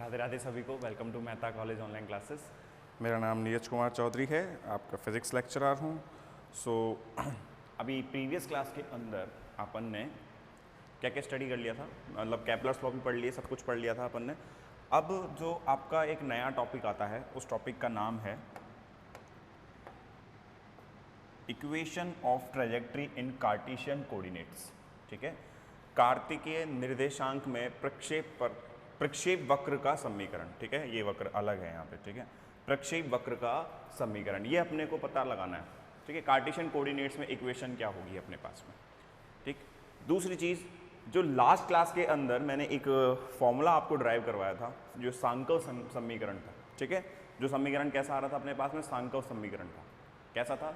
राधे राधे सभी को। Welcome to Mehta college online classes. मेरा नाम नीरज कुमार चौधरी है, आपका फिज़िक्स लेक्चरर हूँ। अभी प्रीवियस क्लास के अंदर अपन ने क्या क्या स्टडी कर लिया था, मतलब केपलर्स लॉ भी पढ़ लिए, सब कुछ पढ़ लिया था अपन ने। अब जो आपका एक नया टॉपिक आता है, उस टॉपिक का नाम है equation of trajectory in Cartesian coordinates. ठीक है, कार्तिकीय निर्देशांक में प्रक्षेप वक्र का समीकरण। ठीक है, ये वक्र अलग है यहाँ पे। ठीक है, प्रक्षेप वक्र का समीकरण ये अपने को पता लगाना है। ठीक है, कार्टेशियन कोऑर्डिनेट्स में इक्वेशन क्या होगी अपने पास में। ठीक, दूसरी चीज़, जो लास्ट क्लास के अंदर मैंने एक फॉर्मूला आपको ड्राइव करवाया था, जो सांकव समीकरण था। ठीक है, जो समीकरण कैसा आ रहा था अपने पास में, सांकव समीकरण था। कैसा था,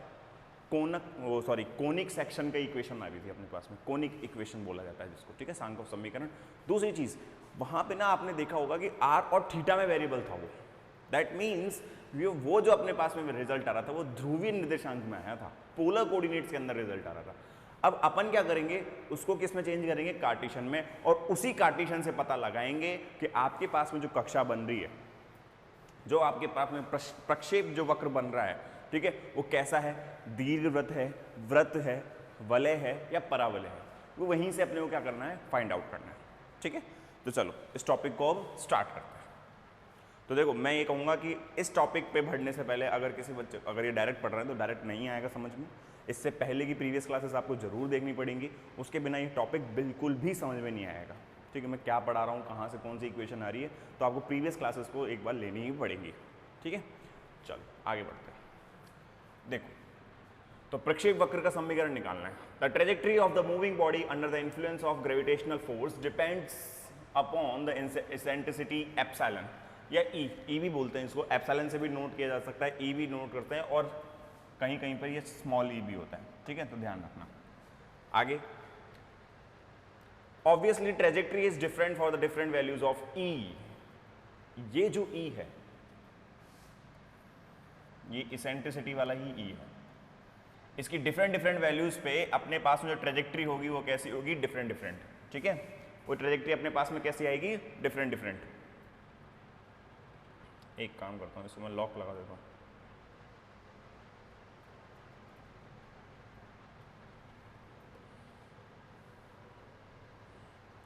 कोनिक सेक्शन का इक्वेशन आ रही थी अपने पास में, कोनिक इक्वेशन बोला जाता है जिसको। ठीक है, सांकव समीकरण। दूसरी चीज, वहां पे ना आपने देखा होगा कि आर और थीटा में वेरिएबल था वो। दैट मीन्स वो जो अपने पास में रिजल्ट आ रहा था वो ध्रुवीय निर्देशांक में आया था, पोलर कोऑर्डिनेट्स के अंदर रिजल्ट आ रहा था। अब अपन क्या करेंगे, उसको किस में चेंज करेंगे, कार्टेशियन में, और उसी कार्टेशियन से पता लगाएंगे कि आपके पास में जो कक्षा बन रही है, जो आपके पास में प्रक्षेप जो वक्र बन रहा है, ठीक है, वो कैसा है, दीर्घवृत्त है, वृत्त है, वलय है या परावलय है। वो वहीं से अपने को क्या करना है, फाइंड आउट करना है। ठीक है, तो चलो इस टॉपिक को अब स्टार्ट करते हैं। तो देखो, मैं ये कहूँगा कि इस टॉपिक पे बढ़ने से पहले अगर किसी बच्चे, अगर ये डायरेक्ट पढ़ रहे हैं तो डायरेक्ट नहीं आएगा समझ में, इससे पहले की प्रीवियस क्लासेस आपको जरूर देखनी पड़ेंगी, उसके बिना ये टॉपिक बिल्कुल भी समझ में नहीं आएगा। ठीक है, मैं क्या पढ़ा रहा हूँ, कहाँ से कौन सी इक्वेशन आ रही है, तो आपको प्रीवियस क्लासेस को एक बार लेनी ही पड़ेंगी। ठीक है, चलो आगे बढ़ते हैं। देखो, तो प्रक्षेप वक्र का समीकरण निकालना है। The trajectory of the moving body under the influence of gravitational force depends upon the eccentricity epsilon, या ई भी बोलते हैं इसको, एप्सिलॉन से भी नोट किया जा सकता है, ई भी नोट करते हैं, और कहीं कहीं पर ये स्मॉल ई भी होता है। ठीक है, तो ध्यान रखना। आगे, obviously trajectory is different for the different values of E. ये जो ई है, ये इसेंट्रिसिटी वाला ही ई है, इसकी डिफरेंट वैल्यूज पे अपने पास में जो ट्रेजेक्ट्री होगी वो कैसी होगी, डिफरेंट। ठीक है, वो ट्रेजेक्ट्री अपने पास में कैसी आएगी, डिफरेंट। एक काम करता हूँ, इसको मैं लॉक लगा देता हूँ।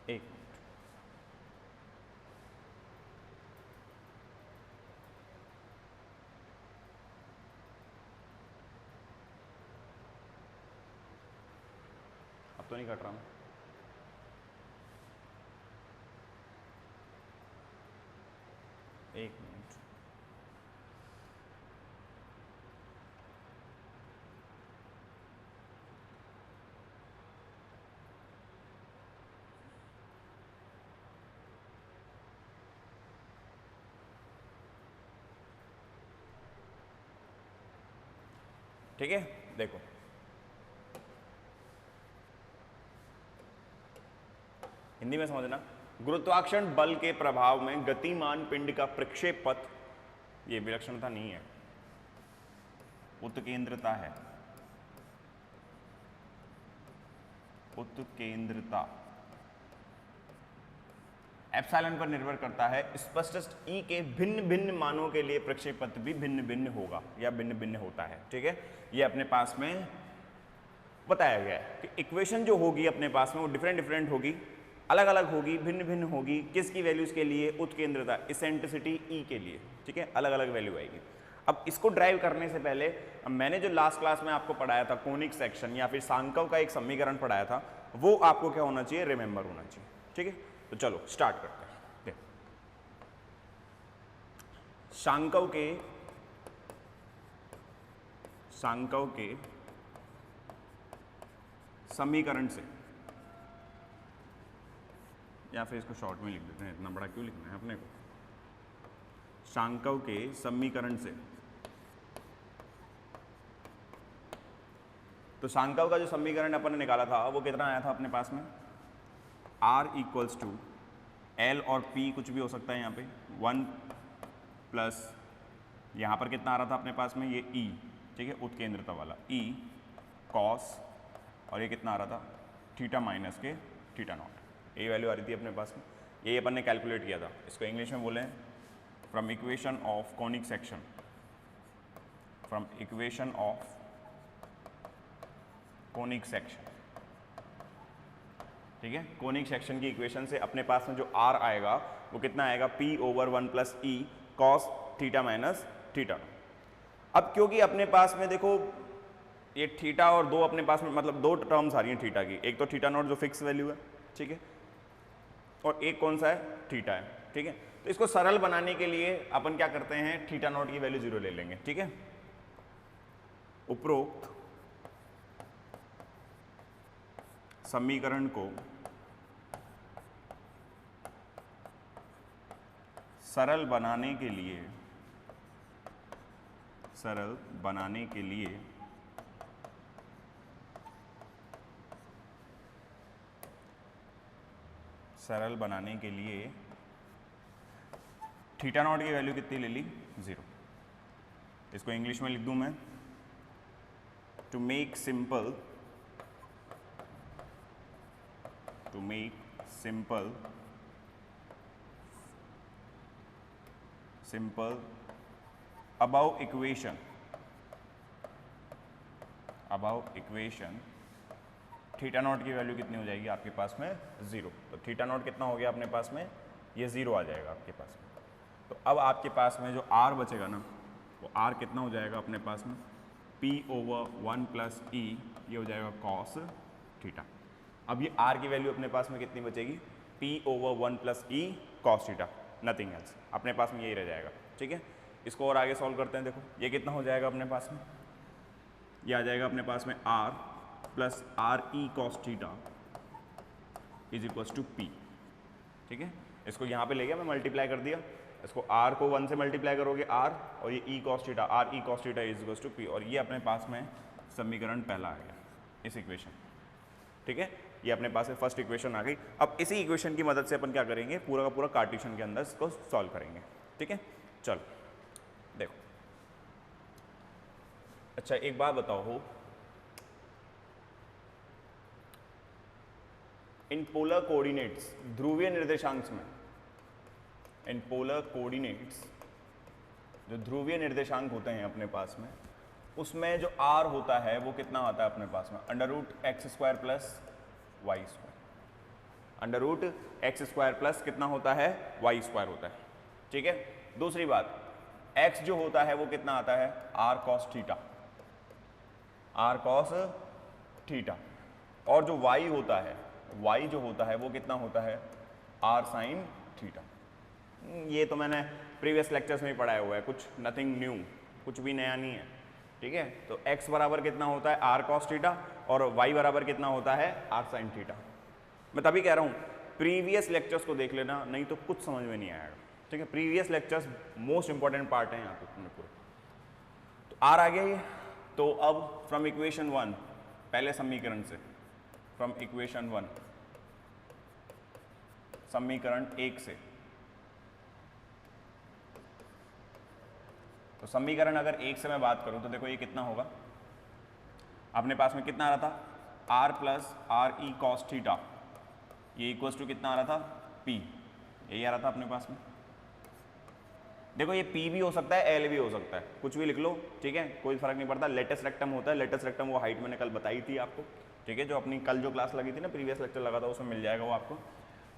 एक मिनट, अब तो नहीं कट रहा मैं। एक मिनट, ठीक है। देखो, हिंदी में समझना, गुरुत्वाकर्षण बल के प्रभाव में गतिमान पिंड का प्रक्षेप पथ, ये विलक्षणता नहीं है, उत्केंद्रता है, उत्केंद्रता एप्सिलॉन पर निर्भर करता है। स्पष्टतः ई के भिन्न भिन्न मानों के लिए प्रक्षेप पथ भी भिन्न भिन्न होगा या भिन्न भिन्न होता है। ठीक है, ये अपने पास में बताया गया है कि इक्वेशन जो होगी अपने पास में वो डिफरेंट होगी, अलग अलग होगी, भिन्न भिन्न होगी। किसकी वैल्यूज के लिए, उत्केंद्रता, इसेंट्रिसिटी ई के लिए। ठीक है, अलग अलग वैल्यू आएगी। अब इसको ड्राइव करने से पहले मैंने जो लास्ट क्लास में आपको पढ़ाया था, कोनिक सेक्शन या फिर सांकव का एक समीकरण पढ़ाया था, वो आपको क्या होना चाहिए, रिमेंबर होना चाहिए। ठीक है, तो चलो स्टार्ट करते हैं। देखो, सांकव के समीकरण से, या फिर इसको शॉर्ट में लिख देते हैं, इतना बड़ा क्यों लिखना है अपने को। सांकव के समीकरण से, तो सांकव का जो समीकरण अपन ने निकाला था वो कितना आया था अपने पास में, R इक्वल्स टू L और P कुछ भी हो सकता है यहाँ पे, 1 प्लस यहाँ पर कितना आ रहा था अपने पास में, ये E। ठीक है, उत्केंद्रता वाला E कॉस, और ये कितना आ रहा था, थीटा माइनस के थीटा नॉट, ये वैल्यू आ रही थी अपने पास में। ये अपन ने कैलकुलेट किया था, इसको इंग्लिश में बोलें from equation of conic section, from equation of conic section, ठीक है। कोनिक सेक्शन की इक्वेशन से अपने पास में जो आर आएगा वो कितना आएगा, पी ओवर 1 प्लस ई कॉस थीटा माइनस थीटा। अब क्योंकि अपने पास में देखो ये थीटा और दो अपने पास में मतलब दो टर्म्स आ रही हैं थीटा की, एक तो थीटा नॉट जो फिक्स वैल्यू है, ठीक है, और एक कौन सा है, थीटा है, ठीक है। तो इसको सरल बनाने के लिए अपन क्या करते हैं, थीटा नॉट की वैल्यू 0 ले लेंगे, ठीक है। उपरोक्त समीकरण को सरल बनाने के लिए सरल बनाने के लिए थीटा नॉट की वैल्यू कितनी ले ली, 0। इसको इंग्लिश में लिख दूं मैं, to make simple above equation theta naught की वैल्यू कितनी हो जाएगी आपके पास में, 0। तो थीटा नॉट कितना हो गया अपने पास में, ये 0 आ जाएगा आपके पास में। तो अब आपके पास में जो r बचेगा ना, वो r कितना हो जाएगा अपने पास में, p ओवर 1 प्लस ई, ये हो जाएगा कॉस थीटा। अब ये r की वैल्यू अपने पास में कितनी बचेगी, p ओवर 1 प्लस ई कॉस थीटा, नथिंग एल्स, अपने पास में यही रह जाएगा, ठीक है। इसको और आगे सॉल्व करते हैं, देखो ये कितना हो जाएगा अपने पास में, ये आ जाएगा अपने पास में r plus r e cos theta is equals to p, ठीक है। इसको यहाँ पे ले गया मैं, मल्टीप्लाई कर दिया, इसको r को 1 से मल्टीप्लाई करोगे r, और ये e cos theta, r e cos theta is equals to p, और ये अपने पास में समीकरण पहला आ गया इस इक्वेशन, ठीक है। ये अपने पास में फर्स्ट इक्वेशन आ गई। अब इसी इक्वेशन की मदद से अपन क्या करेंगे, पूरा का पूरा कार्टेशियन के अंदर इसको सॉल्व करेंगे, ठीक है। चलो देखो, अच्छा एक बात बताओ, हो इन पोलर कोऑर्डिनेट्स, ध्रुवीय निर्देशांक में, इन पोलर कोऑर्डिनेट्स जो ध्रुवीय निर्देशांक होते हैं अपने पास में, उसमें जो r होता है वो कितना आता है अपने पास में, √x² plus Y square, √x² plus कितना होता है, y² होता है, ठीक है। दूसरी बात, x जो होता है वो कितना आता है, r cos थीटा, और जो y होता है, y जो होता है वो कितना होता है, r sin थीटा। ये तो मैंने प्रीवियस लेक्चर्स में ही पढ़ाया हुआ है, कुछ नथिंग न्यू, कुछ भी नया नहीं है, ठीक है। तो x बराबर कितना होता है, r cos थीटा, और y बराबर कितना होता है, r sin थीटा। मैं तभी कह रहा हूँ प्रीवियस लेक्चर्स को देख लेना, नहीं तो कुछ समझ में नहीं आएगा, ठीक है। Previous lectures most important part है यहाँ पे पूरे। तो r आ गया ये, तो अब फ्रॉम इक्वेशन 1, पहले समीकरण से, फ्रॉम इक्वेशन 1 समीकरण 1 से, तो समीकरण अगर 1 से मैं बात करूं तो देखो ये कितना होगा, अपने पास में कितना आ रहा था, r plus r e cos theta, ये इक्वल्स टू कितना आ रहा था, p, यही आ रहा था अपने पास में। देखो ये p भी हो सकता है, l भी हो सकता है, कुछ भी लिख लो, ठीक है, कोई फर्क नहीं पड़ता। लेटेस्ट रेक्टम होता है, लेटेस्ट रेक्टम वो हाइट मैंने कल बताई थी आपको, ठीक है, जो अपनी कल जो क्लास लगी थी ना, प्रीवियस लेक्चर लगा था, उसमें मिल जाएगा वो आपको।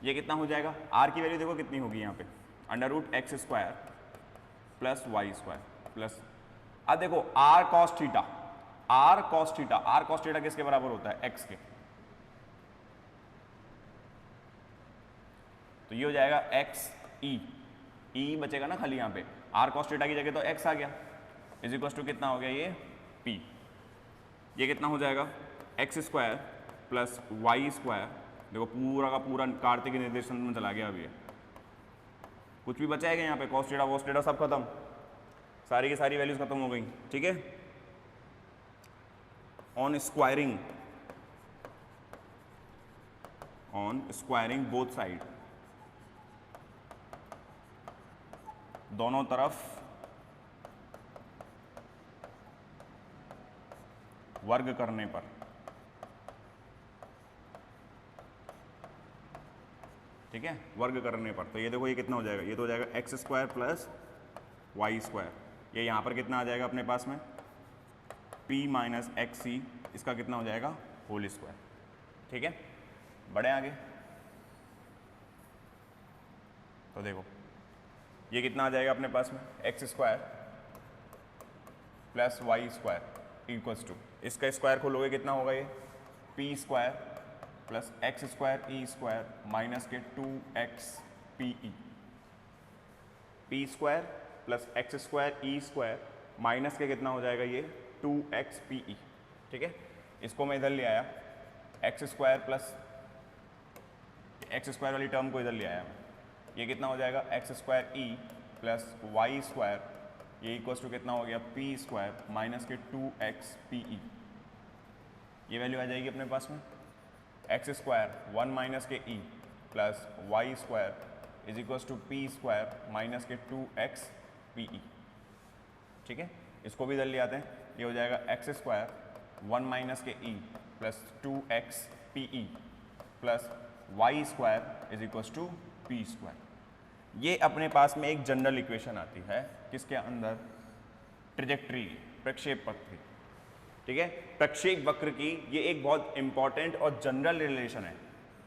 ये कितना हो जाएगा, r की वैल्यू देखो कितनी होगी यहाँ पे, √x² प्लस y² प्लस, अब देखो r cos थीटा किसके बराबर होता है, x के, तो ये हो जाएगा x e बचेगा ना खाली यहाँ पे, r cos थीटा की जगह तो x आ गया, इज इक्वल टू कितना हो गया ये p, ये कितना हो जाएगा, x² प्लस y², देखो पूरा का पूरा कार्तिक निर्देशांक में चला गया अभी, कुछ भी बचा है यहाँ पे, cos थीटा वॉस थीटा सब खत्म, सारी की सारी वैल्यूज खत्म हो गई, ठीक है। ऑन स्क्वायरिंग बोथ साइड, दोनों तरफ वर्ग करने पर, ठीक है, वर्ग करने पर। तो ये देखो ये कितना हो जाएगा, ये तो हो जाएगा x square plus Y square, ये यहाँ पर कितना आ जाएगा अपने पास में p माइनस एक्स सी, इसका कितना हो जाएगा होल स्क्वायर। ठीक है, बढ़े आगे। तो देखो ये कितना आ जाएगा अपने पास में X square plus Y square equals to, इसका स्क्वायर खोलोगे कितना होगा ये P square plus x square E square minus के 2x PE, P square plus x square E square minus के कितना हो जाएगा ये 2x PE। ठीक है, इसको मैं इधर ले आया, x square plus x square वाली टर्म को इधर ले आया, ये कितना हो जाएगा x square e plus Y square, ये इक्वल्स टू कितना हो गया पी स्क्वायर माइनस के 2x PE। ये वैल्यू आ जाएगी अपने पास में एक्स स्क्वायर 1 माइनस के e plus Y square is equals to p square minus के 2x PE। ठीक है, इसको भी इधर ले आते हैं, ये हो जाएगा एक्स स्क्वायर 1 माइनस के e plus 2x PE plus Y square is equals to p square. ये अपने पास में एक जनरल इक्वेशन आती है किसके अंदर, ट्रेजेक्ट्री प्रक्षेप पथ की। ठीक है, प्रक्षेप वक्र की ये एक बहुत इंपॉर्टेंट और जनरल रिलेशन है।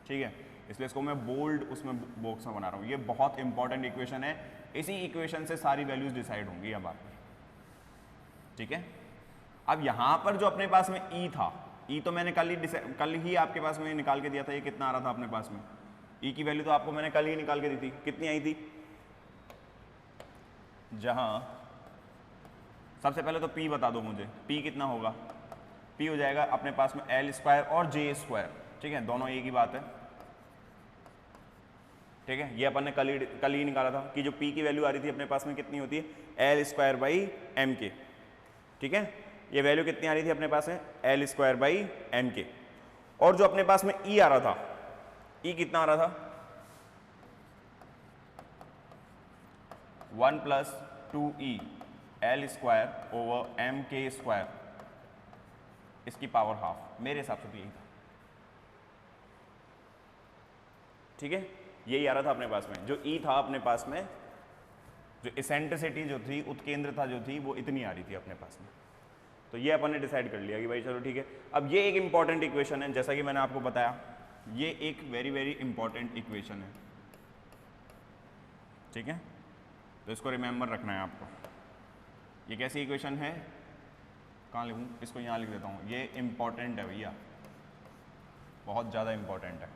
ठीक है, इसलिए इसको मैं बोल्ड उसमें बॉक्स में बना रहा हूँ, ये बहुत इंपॉर्टेंट इक्वेशन है, इसी इक्वेशन से सारी वैल्यूज डिसाइड होंगी अब आप। ठीक है, अब यहाँ पर जो अपने पास में ई था, ई तो मैंने कल ही आपके पास में निकाल के दिया था, ये कितना आ रहा था अपने पास में, ई की वैल्यू तो आपको मैंने कल ही निकाल के दी थी, कितनी आई थी, जहां सबसे पहले तो p बता दो मुझे, p कितना होगा, p हो जाएगा अपने पास में l स्क्वायर और j स्क्वायर। ठीक है, दोनों एक ही बात है। ठीक है, ये अपन ने कल ही निकाला था कि जो p की वैल्यू आ रही थी अपने पास में कितनी होती है l स्क्वायर बाई एम के। ठीक है, ये वैल्यू कितनी आ रही थी अपने पास में l स्क्वायर बाई एम के, और जो अपने पास में e आ रहा था, e कितना आ रहा था 1 प्लस 2e l square over m k square, इसकी पावर हाफ, मेरे हिसाब से तो यही था। ठीक है, यही आ रहा था अपने पास में, जो e था अपने पास में, जो इसेंट्रिसिटी जो थी, उत्केंद्रता जो थी, वो इतनी आ रही थी अपने पास में। तो ये अपन ने डिसाइड कर लिया कि भाई चलो ठीक है। अब ये एक इंपॉर्टेंट इक्वेशन है, जैसा कि मैंने आपको बताया, ये एक वेरी वेरी इंपॉर्टेंट इक्वेशन है। ठीक है, तो इसको रिमेंबर रखना है आपको। ये कैसी इक्वेशन है, कहाँ लिखूँ, इसको यहाँ लिख देता हूँ, ये इंपॉर्टेंट है भैया, बहुत ज़्यादा इंपॉर्टेंट है।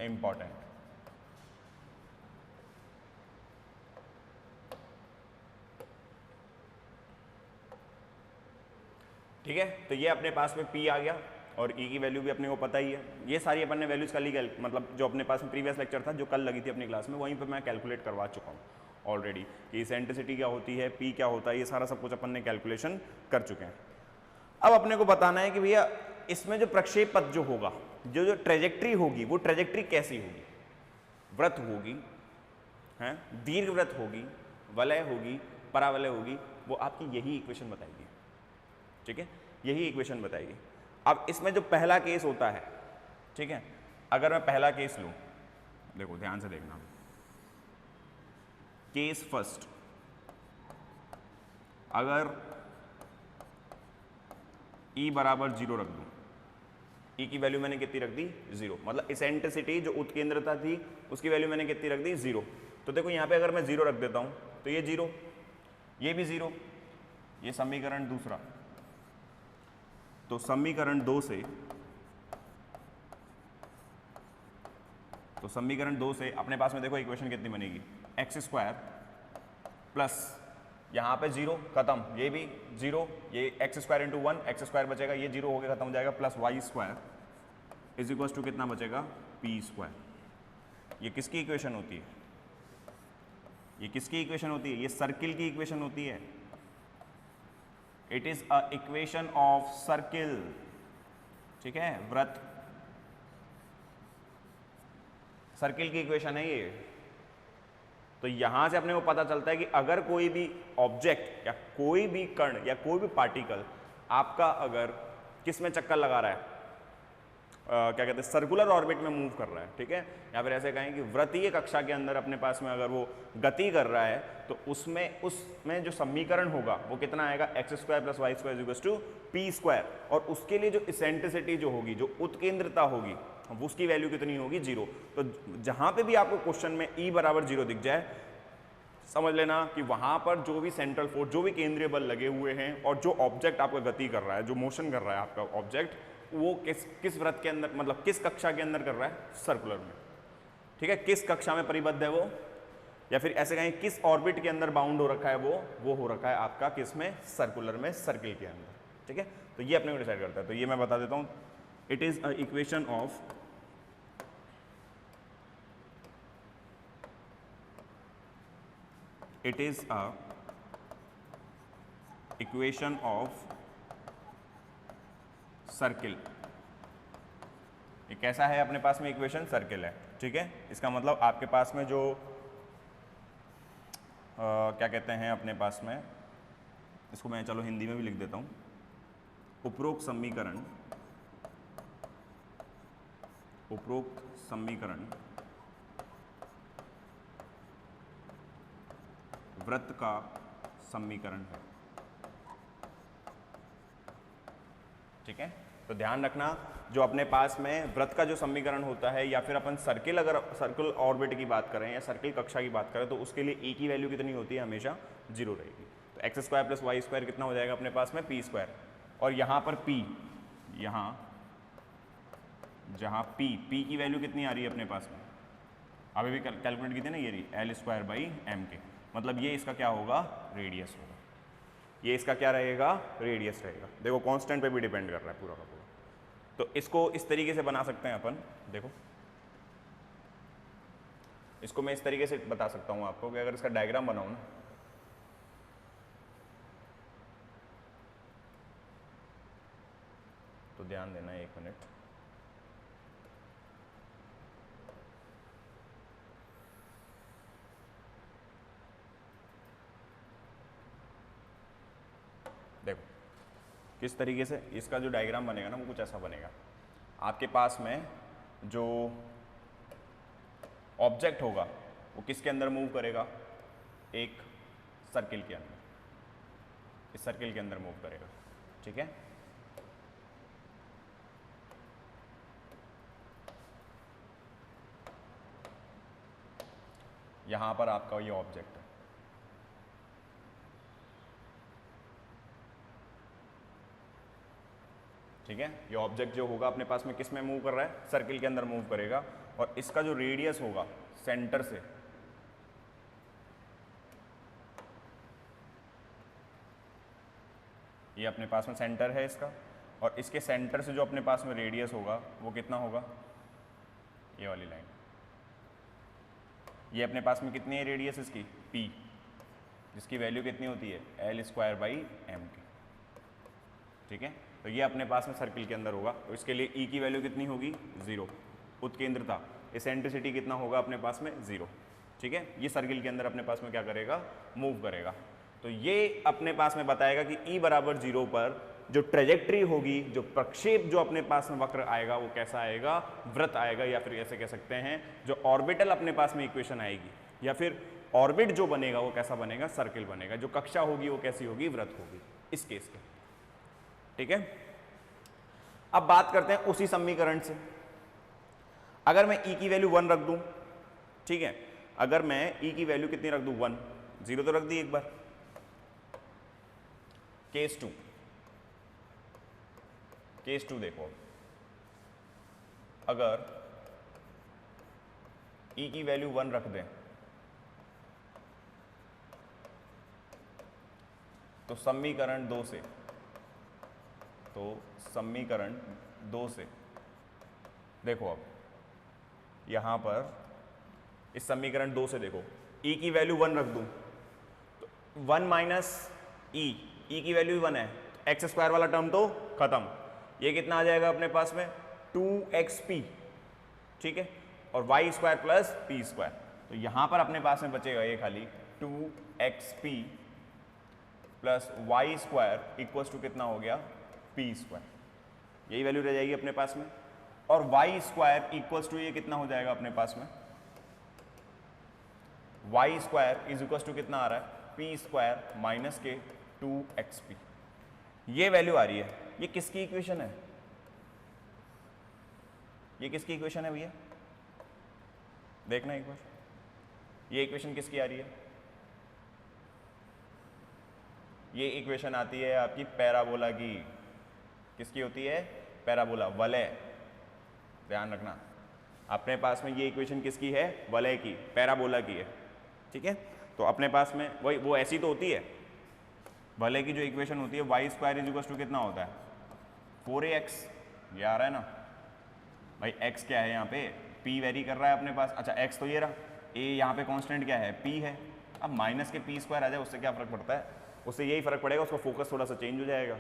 इंपॉर्टेंट, ठीक है। तो ये अपने पास में p आ गया और e की वैल्यू भी अपने को पता ही है। ये सारी अपन ने वैल्यूज कल ही मतलब जो अपने पास में प्रीवियस लेक्चर था, जो कल लगी थी अपनी क्लास में, वहीं पे मैं कैलकुलेट करवा चुका हूँ ऑलरेडी कि इसेंट्रिसिटी क्या होती है, p क्या होता है, ये सारा सब कुछ अपन ने कैलकुलेशन कर चुके हैं। अब अपने को बताना है कि भैया इसमें जो प्रक्षेप पथ जो होगा, जो ट्रेजेक्ट्री होगी, वो ट्रेजेक्ट्री कैसी होगी, वृत्त होगी, हैं, दीर्घ वृत्त होगी, वलय होगी, परावलय होगी, वो आपकी यही इक्वेशन बताएगी। ठीक है, यही इक्वेशन बताएगी। अब इसमें जो पहला केस होता है, ठीक है, अगर मैं पहला केस लूं, देखो ध्यान से देखना, केस फर्स्ट, अगर E बराबर 0 रख दूं, E की वैल्यू मैंने कितनी रख दी 0, मतलब इसेंट्रिसिटी जो उत्केंद्रता थी उसकी वैल्यू मैंने कितनी रख दी 0। तो देखो यहाँ पे अगर मैं 0 रख देता हूं तो ये 0, ये भी 0, ये समीकरण दूसरा। तो समीकरण 2 से अपने पास में देखो इक्वेशन कितनी बनेगी, एक्स स्क्वायर प्लस यहाँ पे 0 खत्म, ये भी 0, ये x square into 1, x square बचेगा, ये 0 हो गया खत्म हो जाएगा, plus Y square is equal to कितना बचेगा पी स्क्वायर। ये किसकी इक्वेशन होती है, ये किसकी इक्वेशन होती है, ये सर्किल की इक्वेशन होती है। It is a equation of circle, ठीक है, वृत्त, सर्किल की इक्वेशन है ये। तो यहां से अपने को पता चलता है कि अगर कोई भी ऑब्जेक्ट या कोई भी कण या कोई भी पार्टिकल आपका अगर किस में चक्कर लगा रहा है, क्या कहते हैं, सर्कुलर ऑर्बिट में मूव कर रहा है, ठीक है। या फिर ऐसे कहें कि वृत्तीय कक्षा के अंदर अपने पास में अगर वो गति कर रहा है तो उसमें जो समीकरण होगा वो कितना आएगा, x² + y² = p²। और उसके लिए जो इसेंट्रिसिटी जो होगी, जो उत्केंद्रता होगी, उसकी वैल्यू कितनी होगी, 0। तो जहां पे भी आपको क्वेश्चन में E = 0 दिख जाए, समझ लेना कि वहां पर जो भी सेंट्रल फोर्स, जो भी केंद्रीय बल लगे हुए हैं और जो ऑब्जेक्ट आपका गति कर रहा है, जो मोशन कर रहा है आपका ऑब्जेक्ट, वो किस वृत्त के अंदर, मतलब किस कक्षा के अंदर कर रहा है, सर्कुलर में, ठीक है। किस कक्षा में परिबद्ध है वो, या फिर ऐसे कहें किस ऑर्बिट के अंदर बाउंड हो रखा है वो हो रखा है आपका किस में, सर्कुलर में, सर्किल के अंदर, ठीक है। तो ये अपने को डिसाइड करता है। तो ये मैं बता देता हूँ, it is a equation of circle. ये कैसा है अपने पास में इक्वेशन, सर्किल है, ठीक है। इसका मतलब आपके पास में जो क्या कहते हैं अपने पास में, इसको मैं चलो हिंदी में भी लिख देता हूँ, उपरोक्त समीकरण वृत्त का समीकरण है, ठीक है। तो ध्यान रखना, जो अपने पास में वृत्त का जो समीकरण होता है, या फिर अपन सर्किल, अगर सर्किल ऑर्बिट की बात करें या सर्किल कक्षा की बात करें, तो उसके लिए E की वैल्यू कितनी होती है, हमेशा 0 रहेगी। तो x² + y² कितना हो जाएगा अपने पास में, p²। और यहाँ पर p, जहाँ p की वैल्यू कितनी आ रही है अपने पास में, अभी भी कैलकुलेट की थी ना, ये रही L²/m²। मतलब ये इसका क्या होगा, रेडियस होगा। ये इसका क्या रहेगा, रेडियस रहेगा। देखो कांस्टेंट पे भी डिपेंड कर रहा है पूरा का पूरा। तो इसको इस तरीके से बना सकते हैं अपन, देखो इसको मैं इस तरीके से बता सकता हूं आपको कि अगर इसका डायग्राम बनाऊं ना, तो ध्यान देना 1 मिनट। देखो किस तरीके से इसका जो डायग्राम बनेगा ना, वो कुछ ऐसा बनेगा। आपके पास में जो ऑब्जेक्ट होगा वो किसके अंदर मूव करेगा, एक सर्किल के अंदर, इस सर्किल के अंदर मूव करेगा, ठीक है। यहां पर आपका ये ऑब्जेक्ट है, ठीक है। ये ऑब्जेक्ट जो होगा अपने पास में किस में मूव कर रहा है, सर्किल के अंदर मूव करेगा। और इसका जो रेडियस होगा सेंटर से, ये अपने पास में सेंटर है इसका, और इसके सेंटर से जो अपने पास में रेडियस होगा वो कितना होगा, ये वाली लाइन। ये अपने पास में कितनी है रेडियस इसकी, p, जिसकी वैल्यू कितनी होती है, L²/m², ठीक है। तो ये अपने पास में सर्किल के अंदर होगा। तो इसके लिए E की वैल्यू कितनी होगी, 0। उत्केंद्रता, एसेंट्रिसिटी कितना होगा अपने पास में, 0, ठीक है। ये सर्किल के अंदर अपने पास में क्या करेगा, मूव करेगा। तो ये अपने पास में बताएगा कि E = 0 पर जो ट्रेजेक्ट्री होगी, जो प्रक्षेप जो अपने पास में वक्र आएगा वो कैसा आएगा, वृत्त आएगा। या फिर ऐसे कह सकते हैं जो ऑर्बिटल अपने पास में इक्वेशन आएगी, या फिर ऑर्बिट जो बनेगा वो कैसा बनेगा, सर्किल बनेगा। जो कक्षा होगी वो कैसी होगी, वृत्त होगी इस केस के, ठीक है। अब बात करते हैं उसी समीकरण से। अगर मैं E की वैल्यू 1 रख दूं, ठीक है, अगर मैं E की वैल्यू कितनी रख दूं, 1, 0 तो रख दी एक बार। केस 2 देखो, अगर E की वैल्यू 1 रख दें तो समीकरण 2 से देखो, अब यहां पर इस समीकरण 2 से देखो, E की वैल्यू 1 रख दूं तो 1 - E की वैल्यू 1 है, x² वाला टर्म तो खत्म। ये कितना आ जाएगा अपने पास में, 2xp, ठीक है, और y² + p²। तो यहां पर अपने पास में बचेगा ये खाली 2xp + y² = कितना हो गया, p², यही वैल्यू रह जाएगी अपने पास में, और वाई स्क्वायर इक्वल्स टू ये कितना हो जाएगा अपने पास में, y square is equals to कितना आ रहा है, पी स्क्वायर माइनस के 2xp। ये वैल्यू आ रही है। ये किसकी इक्वेशन है, ये किसकी इक्वेशन है भैया, देखना एक बार, ये इक्वेशन किसकी आ रही है, ये इक्वेशन आती है आपकी पैराबोला की। किसकी होती है, पैराबोला, वलय। ध्यान रखना, अपने पास में ये इक्वेशन किसकी है, वलय की, पैराबोला की है। ठीक है, तो अपने पास में वही वो ऐसी तो होती है, वलय की जो इक्वेशन होती है y square is equal to कितना होता है, 4ax। ये आ रहा है ना भाई, x क्या है यहाँ पे, p वेरी कर रहा है अपने पास। अच्छा x तो ये रहा, a यहाँ पे कांस्टेंट क्या है, p है। अब माइनस के p स्क्वायर आ जाए, उससे क्या फ़र्क पड़ता है, उससे यही फ़र्क पड़ेगा, उसका फोकस थोड़ा सा चेंज हो जाएगा।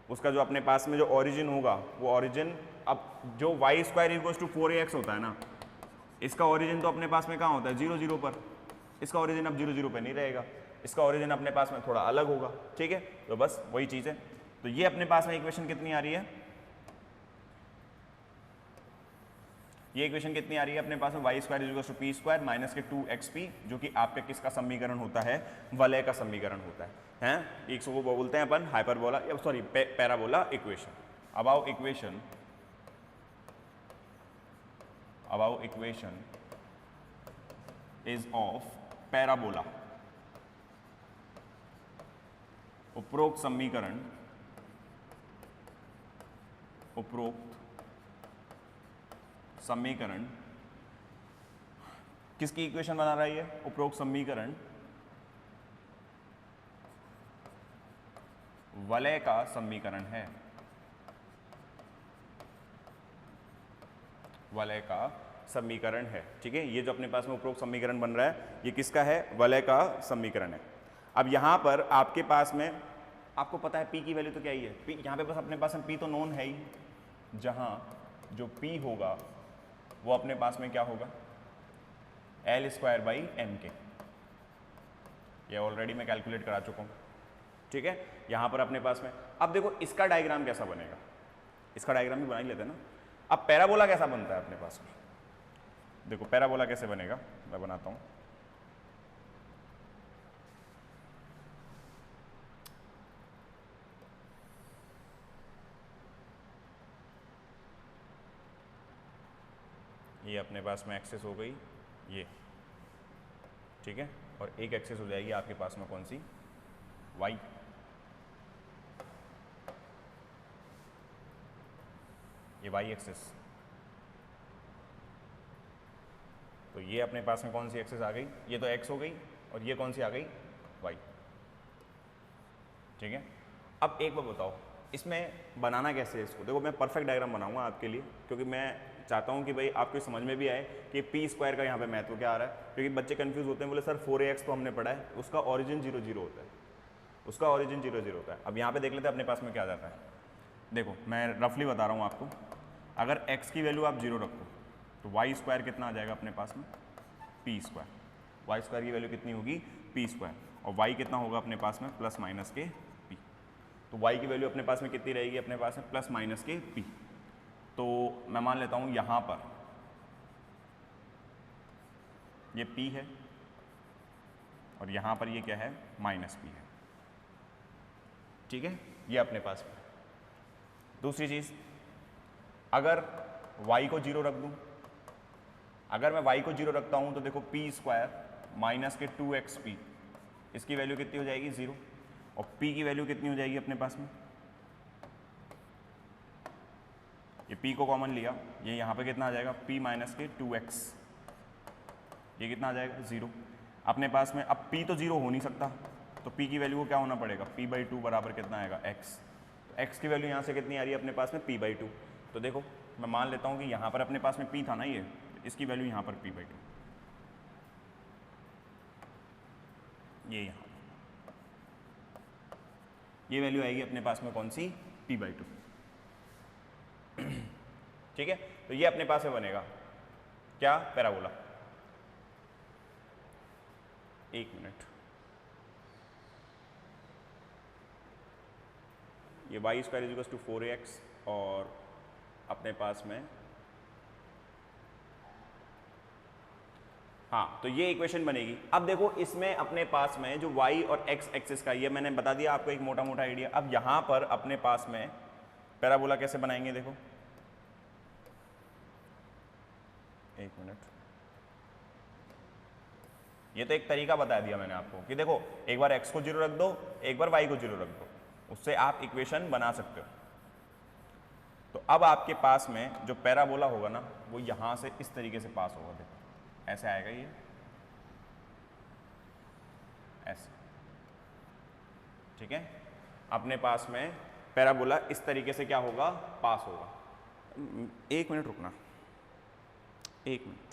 उसका जो अपने पास में जो ओरिजिन होगा वो ओरिजिन, अब जो Y square equal to 4ax होता है ना, इसका ओरिजिन तो अपने पास में कहाँ होता है, 0 0 पर। इसका ओरिजिन अब 0 0 पर नहीं रहेगा, इसका ओरिजिन अपने पास में थोड़ा अलग होगा। ठीक है, तो बस वही चीज़ है। तो ये अपने पास में इक्वेशन कितनी आ रही है, ये इक्वेशन कितनी आ रही है अपने पास में, y square equal to p square minus के 2xp, जो कि आपका किसका समीकरण होता है, वलय का समीकरण होता है। हैं, एक सौ को बोलते हैं अपन hyperbola, sorry parabola equation. Above equation is of parabola. उपरोक्त समीकरण किसकी इक्वेशन बना रहा है ये, उपरोक्त समीकरण वलय का समीकरण है, वलय का समीकरण है। ठीक है, ये जो अपने पास में उपरोक्त समीकरण बन रहा है ये किसका है, वलय का समीकरण है। अब यहां पर आपके पास में, आपको पता है p की वैल्यू तो क्या ही है, p यहाँ पे बस अपने पास में p तो नोन है ही, जहां जो p होगा वो अपने पास में क्या होगा, L स्क्वायर बाई एम के। ये ऑलरेडी मैं कैलकुलेट करा चुका हूँ। ठीक है, यहाँ पर अपने पास में, अब देखो इसका डायग्राम कैसा बनेगा, इसका डायग्राम भी बना ही लेते हैं ना। अब पैराबोला कैसा बनता है अपने पास में, देखो पैराबोला कैसे बनेगा, मैं बनाता हूँ। ये अपने पास में एक्सेस हो गई ये, ठीक है, और एक एक्सेस हो जाएगी आपके पास में कौन सी, y। ये y एक्सेस, तो ये अपने पास में कौन सी एक्सेस आ गई, ये तो x हो गई, और ये कौन सी आ गई, y। ठीक है, अब एक बार बताओ इसमें बनाना कैसे है इसको। देखो मैं परफेक्ट डायग्राम बनाऊंगा आपके लिए, क्योंकि मैं चाहता हूं कि भाई आपको समझ में भी आए कि पी स्क्वायर का यहाँ पे महत्व क्या आ रहा है। क्योंकि बच्चे कंफ्यूज होते हैं, बोले सर 4ax तो हमने पढ़ा है, उसका ओरिजिन 0 0 होता है, उसका ओरिजिन 0 0 होता है। अब यहाँ पे देख लेते हैं अपने पास में क्या आ जाता है। देखो मैं रफली बता रहा हूँ आपको, अगर x की वैल्यू आप 0 रखो तो वाई स्क्वायर कितना आ जाएगा अपने पास में, पी स्क्वायर। वाई स्क्वायर की वैल्यू कितनी होगी, पी स्क्वायर, और y कितना होगा अपने पास में, प्लस माइनस के p। तो y की वैल्यू अपने पास में कितनी रहेगी, अपने पास में प्लस माइनस के p। तो मैं मान लेता हूँ यहाँ पर ये p है, और यहाँ पर ये क्या है, माइनस p है। ठीक है, ये अपने पास में। दूसरी चीज़, अगर y को 0 रख दूँ, अगर मैं y को 0 रखता हूँ तो देखो p स्क्वायर माइनस के 2xp, इसकी वैल्यू कितनी हो जाएगी, 0, और p की वैल्यू कितनी हो जाएगी अपने पास में, ये p को कॉमन लिया, ये यहाँ पे कितना आ जाएगा, p माइनस के 2x, ये कितना आ जाएगा, 0 अपने पास में। अब p तो 0 हो नहीं सकता, तो p की वैल्यू को क्या होना पड़ेगा, p/2 बराबर कितना आएगा, x। तो x की वैल्यू यहाँ से कितनी आ रही है अपने पास में, p/2। तो देखो मैं मान लेता हूँ कि यहाँ पर अपने पास में p था ना, ये इसकी वैल्यू यहाँ पर p/2, ये यहाँ ये वैल्यू आएगी अपने पास में कौन सी, p/2। ठीक है, तो ये अपने पास में बनेगा क्या, पैराबोला। एक मिनट, ये y square is equal to 4ax और अपने पास में, हाँ, तो ये इक्वेशन बनेगी। अब देखो इसमें अपने पास में जो y और x एक्सिस का, ये मैंने बता दिया आपको एक मोटा मोटा आइडिया। अब यहाँ पर अपने पास में पैराबोला कैसे बनाएंगे, देखो एक मिनट, ये तो एक तरीका बता दिया मैंने आपको कि देखो एक बार x को 0 रख दो, एक बार y को 0 रख दो, उससे आप इक्वेशन बना सकते हो। तो अब आपके पास में जो पैराबोला होगा ना, वो यहाँ से इस तरीके से पास होगा, देखो ऐसे आएगा ये, ऐसे, ठीक है। अपने पास में पैराबोला इस तरीके से क्या होगा, पास होगा। एक मिनट रुकना, एक मिनट।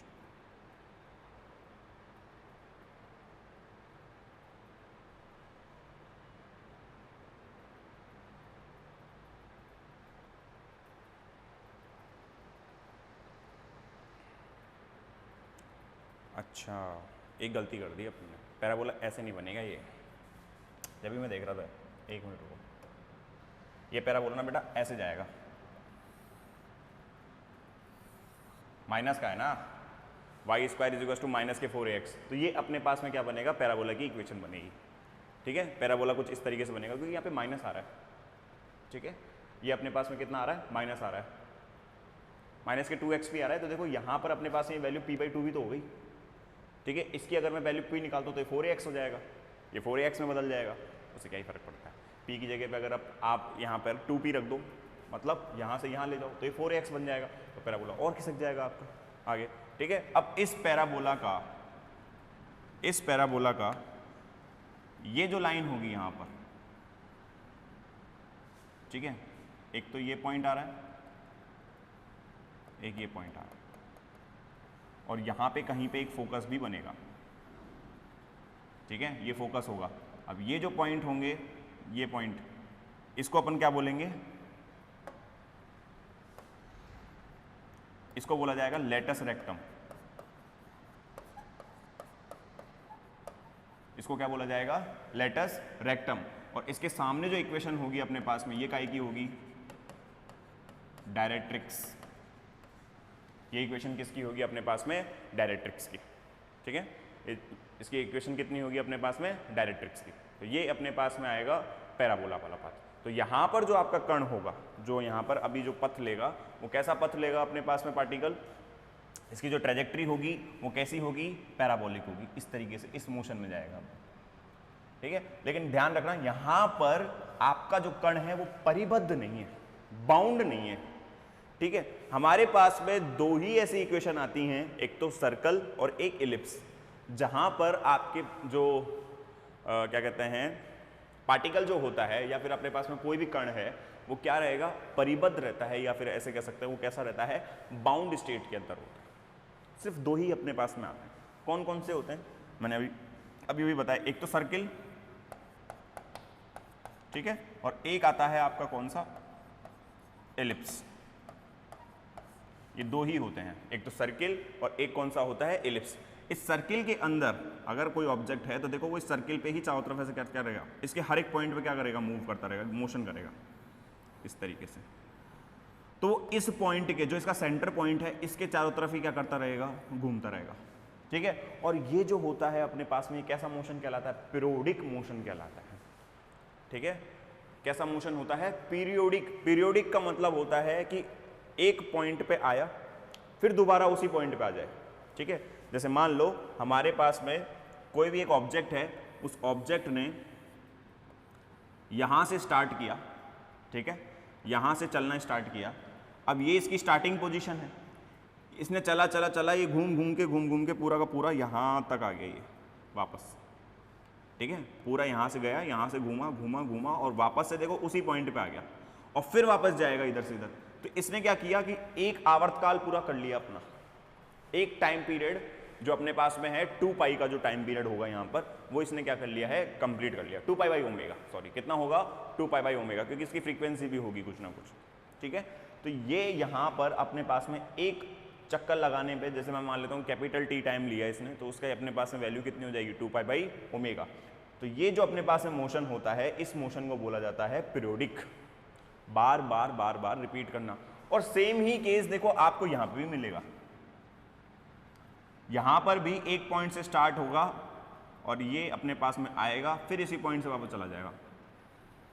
अच्छा, एक गलती कर दी अपने, पैराबोला ऐसे नहीं बनेगा ये, जब भी मैं देख रहा था, एक मिनट रुको, ये पैराबोला ना बेटा ऐसे जाएगा, माइनस का है ना, y square is equal to minus के 4ax, तो ये अपने पास में क्या बनेगा, पैराबोला की इक्वेशन बनेगी, ठीक है। पैराबोला कुछ इस तरीके से बनेगा क्योंकि यहाँ पे माइनस आ रहा है, ठीक है। ये अपने पास में कितना आ रहा है, माइनस आ रहा है, माइनस के 2x भी आ रहा है, तो देखो यहाँ पर अपने पास ये वैल्यू p/2 भी तो हो गई, ठीक है। इसकी अगर मैं वैल्यू p निकालता हूँ तो ये 4ax हो जाएगा, ये 4ax में बदल जाएगा, उससे क्या ही फर्क पड़ता है। p की जगह पे अगर आप यहाँ पर 2p रख दो, मतलब यहाँ से यहाँ ले जाओ, तो ये 4ax बन जाएगा, तो पैराबोला और खिसक जाएगा आपका आगे, ठीक है। अब इस पैराबोला का ये जो लाइन होगी यहाँ पर, ठीक है, एक तो ये पॉइंट आ रहा है, एक ये पॉइंट आ रहा है, और यहाँ पे कहीं पे एक फोकस भी बनेगा, ठीक है, ये फोकस होगा। अब ये जो पॉइंट होंगे, ये पॉइंट, इसको अपन क्या बोलेंगे, इसको बोला जाएगा लेटस रेक्टम, इसको क्या बोला जाएगा, लेटस रेक्टम। और इसके सामने जो इक्वेशन होगी अपने पास में, ये काहे की होगी, डायरेक्ट्रिक्स, ये इक्वेशन किसकी होगी अपने पास में, डायरेक्ट्रिक्स की, ठीक है। इसकी इक्वेशन कितनी होगी अपने पास में, डायरेक्ट्रिक्स की, तो ये अपने पास में आएगा पैराबोला वाला पाथ। तो यहाँ पर जो आपका कण होगा, जो यहाँ पर अभी जो पथ लेगा, वो कैसा पथ लेगा अपने पास में पार्टिकल, इसकी जो ट्रेजेक्ट्री होगी वो कैसी होगी, पैराबोलिक होगी, इस तरीके से इस मोशन में जाएगा, ठीक है। लेकिन ध्यान रखना यहाँ पर आपका जो कण है वो परिबद्ध नहीं है, बाउंड नहीं है, ठीक है। हमारे पास में दो ही ऐसी इक्वेशन आती हैं, एक तो सर्कल और एक इलिप्स, जहां पर आपके जो क्या कहते हैं पार्टिकल जो होता है, या फिर अपने पास में कोई भी कण है, वो क्या रहेगा, परिबद्ध रहता है, या फिर ऐसे कह सकते हैं वो कैसा रहता है, बाउंड स्टेट के अंदर होता है। सिर्फ दो ही अपने पास में आते हैं। कौन कौन से होते हैं, मैंने अभी बताया, एक तो सर्किल, ठीक है, और एक आता है आपका कौन सा, एलिप्स। ये दो ही होते हैं, एक तो सर्किल और एक कौन सा होता है, एलिप्स। इस सर्किल के अंदर अगर कोई ऑब्जेक्ट है तो देखो वो इस सर्किल पे ही चारों तरफ ऐसे क्या करेगा, इसके हर एक पॉइंट पे क्या करेगा, मूव करता रहेगा, मोशन करेगा इस तरीके से। तो इस पॉइंट के जो इसका सेंटर पॉइंट है, इसके चारों तरफ ही क्या करता रहेगा, घूमता रहेगा, ठीक है। और ये जो होता है अपने पास में, कैसा मोशन कहलाता है, पीरियोडिक मोशन कहलाता है, ठीक है। कैसा मोशन होता है, पीरियोडिक। पीरियोडिक का मतलब होता है कि एक पॉइंट पे आया फिर दोबारा उसी पॉइंट पे आ जाए, ठीक है। जैसे मान लो हमारे पास में कोई भी एक ऑब्जेक्ट है, उस ऑब्जेक्ट ने यहां से स्टार्ट किया, ठीक है, यहां से चलना स्टार्ट किया। अब ये इसकी स्टार्टिंग पोजीशन है, इसने चला चला चला, ये घूम घूम के पूरा का पूरा यहां तक आ गया, ये वापस, ठीक है, पूरा यहां से गया, यहां से घूमा और वापस से देखो उसी पॉइंट पे आ गया, और फिर वापस जाएगा इधर से इधर। तो इसने क्या किया कि एक आवर्तकाल पूरा कर लिया अपना, एक टाइम पीरियड जो अपने पास में है 2 पाई का जो टाइम पीरियड होगा यहाँ पर, वो इसने क्या कर लिया है, कंप्लीट कर लिया। 2 पाई बाई ओमेगा, सॉरी कितना होगा, 2 पाई बाई ओमेगा, क्योंकि इसकी फ्रीक्वेंसी भी होगी कुछ ना कुछ, ठीक है। तो ये यहाँ पर अपने पास में एक चक्कर लगाने पे, जैसे मैं मान लेता हूँ कैपिटल टी टाइम लिया इसने, तो उसका अपने पास में वैल्यू कितनी हो जाएगी, 2 पाई बाई ओमेगा। तो ये जो अपने पास में मोशन होता है, इस मोशन को बोला जाता है पीरियोडिक। बार बार बार बार रिपीट करना। और सेम ही केस देखो आपको यहां पे भी मिलेगा, यहां पर भी एक पॉइंट से स्टार्ट होगा और ये अपने पास में आएगा, फिर इसी पॉइंट से वापस चला जाएगा।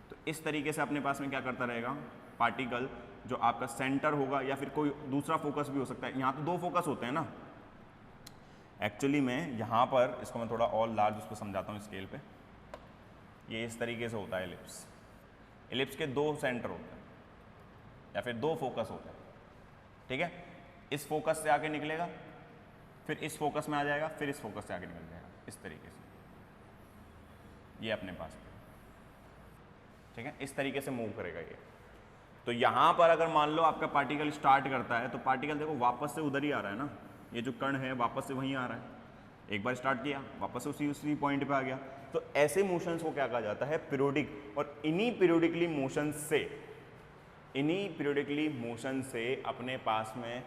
तो इस तरीके से अपने पास में क्या करता रहेगा पार्टिकल, जो आपका सेंटर होगा या फिर कोई दूसरा फोकस भी हो सकता है। यहाँ तो दो फोकस होते हैं ना एक्चुअली में, यहाँ पर इसको मैं थोड़ा और लार्ज उसको समझाता हूँ स्केल पे। ये इस तरीके से होता है एलिप्स। एलिप्स के दो सेंटर होते हैं या फिर दो फोकस होते हैं, ठीक है। इस फोकस से आके निकलेगा, फिर इस फोकस में आ जाएगा, फिर इस फोकस से आगे निकल जाएगा, इस तरीके से ये अपने पास, ठीक है। इस तरीके से मूव करेगा ये। तो यहाँ पर अगर मान लो आपका पार्टिकल स्टार्ट करता है तो पार्टिकल देखो वापस से उधर ही आ रहा है ना, ये जो कण है वापस से वहीं आ रहा है। एक बार स्टार्ट किया वापस से उसी पॉइंट पे आ गया। तो ऐसे मोशंस को क्या कहा जाता है पीरियोडिक। और इन्हीं पीरियोडिकली मोशन से अपने पास में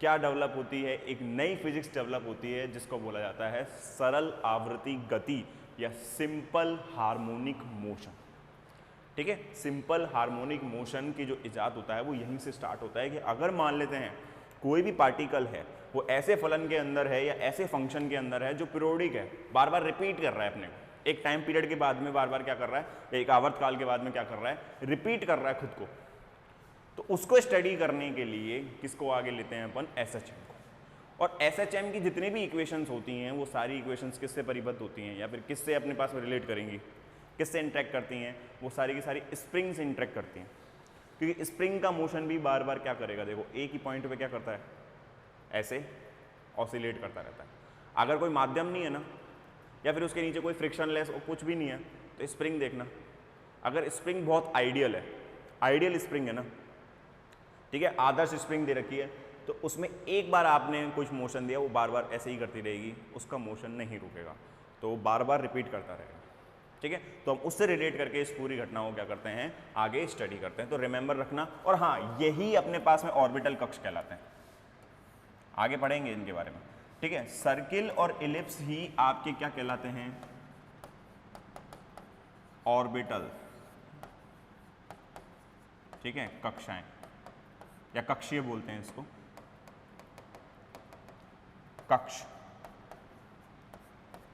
क्या डेवलप होती है, एक नई फिजिक्स डेवलप होती है जिसको बोला जाता है सरल आवर्ती गति या सिंपल हार्मोनिक मोशन, ठीक है। सिंपल हार्मोनिक मोशन की जो इजाद होता है वो यहीं से स्टार्ट होता है कि अगर मान लेते हैं कोई भी पार्टिकल है वो ऐसे फलन के अंदर है या ऐसे फंक्शन के अंदर है जो पीरियोडिक है, बार बार रिपीट कर रहा है अपने को, एक टाइम पीरियड के बाद में बार बार क्या कर रहा है, एक आवर्तकाल के बाद में क्या कर रहा है, रिपीट कर रहा है खुद को। तो उसको स्टडी करने के लिए किसको आगे लेते हैं अपन, एसएचएम को। और एसएचएम की जितनी भी इक्वेशंस होती हैं वो सारी इक्वेशंस किससे परिबद्ध होती हैं या फिर किससे अपने पास में रिलेट करेंगी, किससे इंटरेक्ट करती हैं, वो सारी की सारी स्प्रिंग से इंटरेक्ट करती हैं। क्योंकि स्प्रिंग का मोशन भी बार बार क्या करेगा, देखो एक ही पॉइंट पे क्या करता है, ऐसे ऑसिलेट करता रहता है। अगर कोई माध्यम नहीं है ना या फिर उसके नीचे कोई फ्रिक्शनलेस और कुछ भी नहीं है तो स्प्रिंग देखना, अगर स्प्रिंग बहुत आइडियल है, आइडियल स्प्रिंग है ना, ठीक है, आदर्श स्प्रिंग दे रखी है, तो उसमें एक बार आपने कुछ मोशन दिया वो बार बार ऐसे ही करती रहेगी, उसका मोशन नहीं रुकेगा, तो वो बार बार रिपीट करता रहेगा, ठीक है। तो हम उससे रिलेट करके इस पूरी घटना को क्या करते हैं, आगे स्टडी करते हैं। तो रिमेंबर रखना। और हाँ, यही अपने पास में ऑर्बिटल कक्ष कहलाते हैं, आगे पढ़ेंगे इनके बारे में, ठीक है। सर्किल और इलिप्स ही आपके क्या कहलाते हैं, ऑर्बिटल, ठीक है, कक्षाएं या कक्षीय बोलते हैं इसको, कक्ष।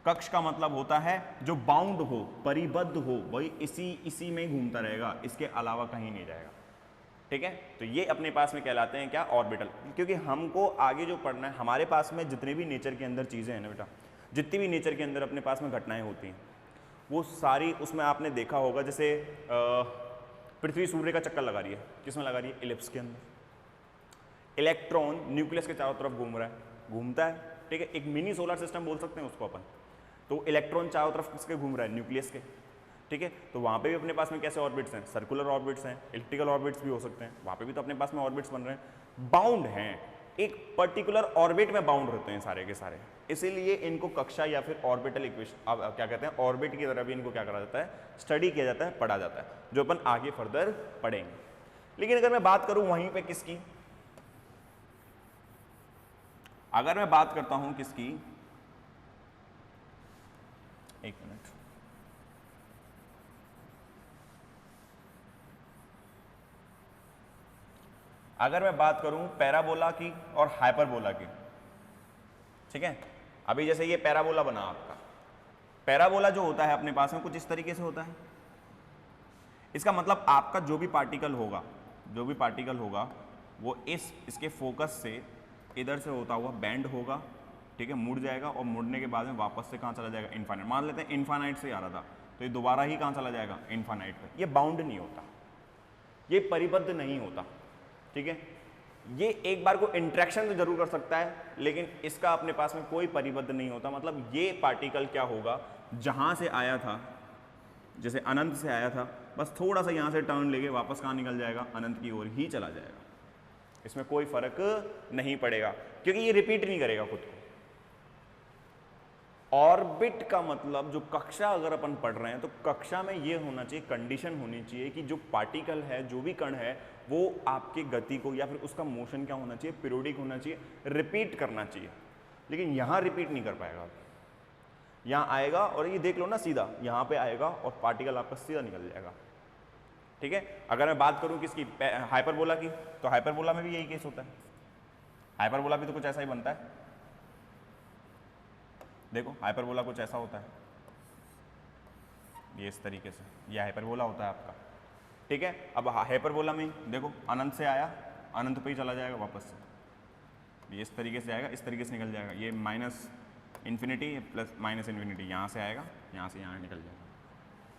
कक्ष का मतलब होता है जो बाउंड हो, परिबद्ध हो, वही इसी में घूमता रहेगा, इसके अलावा कहीं नहीं जाएगा, ठीक है। तो ये अपने पास में कहलाते हैं क्या, ऑर्बिटल। क्योंकि हमको आगे जो पढ़ना है, हमारे पास में जितने भी नेचर के अंदर चीज़ें हैं ना बेटा, जितनी भी नेचर के अंदर अपने पास में घटनाएं होती हैं वो सारी, उसमें आपने देखा होगा जैसे पृथ्वी सूर्य का चक्कर लगा रही है, किसमें लगा रही है, इलिप्स के अंदर। इलेक्ट्रॉन न्यूक्लियस के चारों तरफ घूम रहा है, घूमता है, ठीक है, एक मिनी सोलर सिस्टम बोल सकते हैं उसको अपन। तो इलेक्ट्रॉन चारों तरफ किसके घूम रहा है, न्यूक्लियस के, ठीक है। तो वहाँ पे भी अपने पास में कैसे ऑर्बिट्स हैं, सर्कुलर ऑर्बिट्स हैं, इलिप्टिकल ऑर्बिट्स भी हो सकते हैं, वहाँ पे भी तो अपने पास में ऑर्बिट्स बन रहे हैं, बाउंड हैं, एक पर्टिकुलर ऑर्बिट में बाउंड रहते हैं सारे के सारे। इसीलिए इनको कक्षा या फिर ऑर्बिटल इक्वेशन, अब क्या कहते हैं, ऑर्बिट की तरह भी इनको क्या करा जाता है, स्टडी किया जाता है, पढ़ा जाता है, जो अपन आगे फर्दर पढ़ेंगे। लेकिन अगर मैं बात करूं वहीं पे किसकी, अगर मैं बात करता हूं किसकी, एक मिनट, अगर मैं बात करूं पैराबोला की और हाइपरबोला की, ठीक है। अभी जैसे ये पैराबोला बना आपका, पैराबोला जो होता है अपने पास में कुछ इस तरीके से होता है। इसका मतलब आपका जो भी पार्टिकल होगा, वो इसके फोकस से इधर से होता हुआ बैंड होगा, ठीक है, मुड़ जाएगा और मुड़ने के बाद में वापस से कहाँ चला जाएगा, इन्फाइनाइट। मान लेते हैं इन्फाइनाइट से आ रहा था तो ये दोबारा ही कहाँ चला जाएगा, इन्फाइनाइट पे। ये बाउंड नहीं होता, ये परिबद्ध नहीं होता, ठीक है। ये एक बार को इंट्रैक्शन तो जरूर कर सकता है लेकिन इसका अपने पास में कोई परिबद्ध नहीं होता। मतलब ये पार्टिकल क्या होगा, जहां से आया था, जैसे अनंत से आया था, बस थोड़ा सा यहां से टर्न लेके वापस कहाँ निकल जाएगा, अनंत की ओर ही चला जाएगा। इसमें कोई फर्क नहीं पड़ेगा क्योंकि ये रिपीट नहीं करेगा खुद को। ऑर्बिट का मतलब, जो कक्षा अगर अपन पढ़ रहे हैं तो कक्षा में ये होना चाहिए, कंडीशन होनी चाहिए कि जो पार्टिकल है, जो भी कण है, वो आपकी गति को या फिर उसका मोशन क्या होना चाहिए, पीरियोडिक होना चाहिए, रिपीट करना चाहिए। लेकिन यहाँ रिपीट नहीं कर पाएगा, यहाँ आएगा और ये देख लो ना, सीधा यहाँ पे आएगा और पार्टिकल आपका सीधा निकल जाएगा, ठीक है। अगर मैं बात करूं किसकी, हाइपरबोला की, तो हाइपरबोला में भी यही केस होता है। हाइपरबोला भी तो कुछ ऐसा ही बनता है। देखो हाइपरबोला कुछ ऐसा होता है, ये इस तरीके से, ये हाइपरबोला होता है आपका, ठीक है। अब हाइपरबोला में देखो अनंत से आया, अनंत पे ही चला जाएगा वापस से, ये इस तरीके से आएगा, इस तरीके से निकल जाएगा, ये minus infinity plus minus infinity, यहाँ से आएगा, यहाँ से यहाँ निकल जाएगा,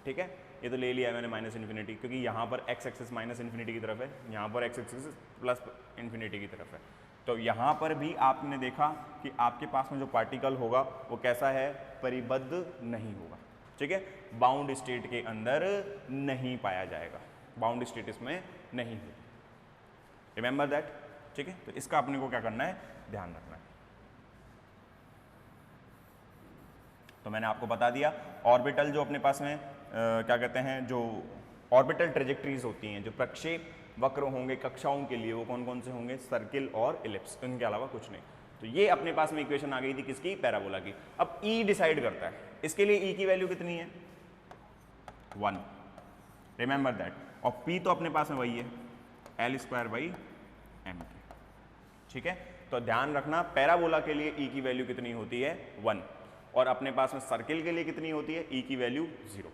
ठीक है। ये तो ले लिया मैंने माइनस इन्फिनिटी, क्योंकि यहाँ पर एक्स एक्सिस माइनस इन्फिनिटी की तरफ है, यहाँ पर एक्स एक्सिस प्लस इन्फिनिटी की तरफ है। तो यहाँ पर भी आपने देखा कि आपके पास में जो पार्टिकल होगा वो कैसा है, परिबद्ध नहीं होगा, ठीक है। बाउंड स्टेट के अंदर नहीं पाया जाएगा, बाउंड स्टेट इसमें नहीं होगी, रिमेंबर दैट, ठीक है। तो इसका अपने को क्या करना है, ध्यान रखना है। तो मैंने आपको बता दिया ऑर्बिटल जो अपने पास में क्या कहते हैं, जो ऑर्बिटल ट्रेजेक्टरीज होती हैं, जो प्रक्षेप वक्र होंगे कक्षाओं के लिए, वो कौन कौन से होंगे, सर्किल और इलिप्स, इनके अलावा कुछ नहीं। तो ये अपने पास में इक्वेशन आ गई थी किसकी, पैराबोला की। अब ई डिसाइड करता है, इसके लिए ई की वैल्यू कितनी है, 1, रिमेंबर दैट। और पी तो अपने पास में वही है, एल स्क्वायर बाई एम, ठीक है। तो ध्यान रखना पैराबोला के लिए ई की वैल्यू कितनी होती है, 1, और अपने पास में सर्किल के लिए कितनी होती है, ई की वैल्यू 0,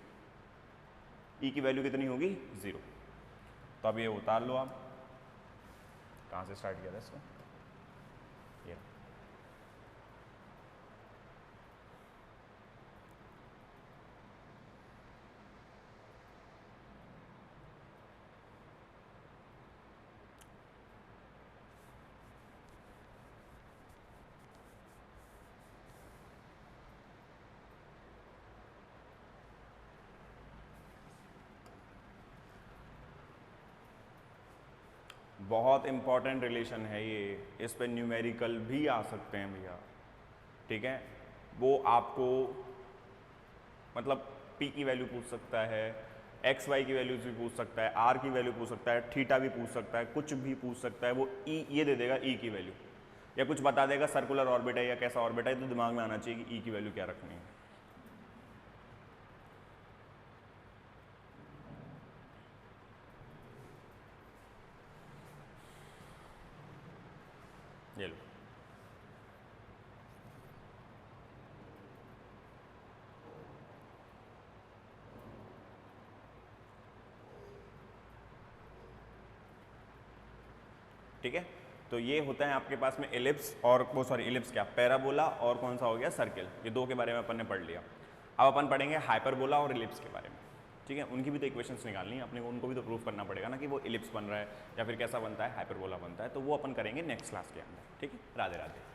ई की वैल्यू कितनी होगी, 0। तो अब ये उतार लो आप, कहाँ से स्टार्ट किया था इसको, ये बहुत इंपॉर्टेंट रिलेशन है ये, इस पे न्यूमेरिकल भी आ सकते हैं भैया, ठीक है। वो आपको मतलब पी की वैल्यू पूछ सकता है, एक्स वाई की वैल्यूज भी पूछ सकता है, आर की वैल्यू पूछ सकता है, थीटा भी पूछ सकता है, कुछ भी पूछ सकता है। वो ई ये दे देगा ई की वैल्यू, या कुछ बता देगा सर्कुलर ऑर्बिट है या कैसा ऑर्बिट है, तो दिमाग में आना चाहिए कि ई की वैल्यू क्या रखनी है। ये लो, ठीक है। तो ये होता है आपके पास में इलिप्स, और वो सॉरी इलिप्स क्या, पैराबोला, और कौन सा हो गया, सर्किल। ये दो के बारे में अपन ने पढ़ लिया। अब अपन पढ़ेंगे हाइपरबोला और इलिप्स के बारे में, ठीक है। उनकी भी तो इक्वेशंस निकालनी है अपने को, उनको भी तो प्रूव करना पड़ेगा ना कि वो इलिप्स बन रहा है या फिर कैसा बनता है, हाइपरबोला बनता है। तो वो अपन करेंगे नेक्स्ट क्लास के अंदर, ठीक है। राधे राधे।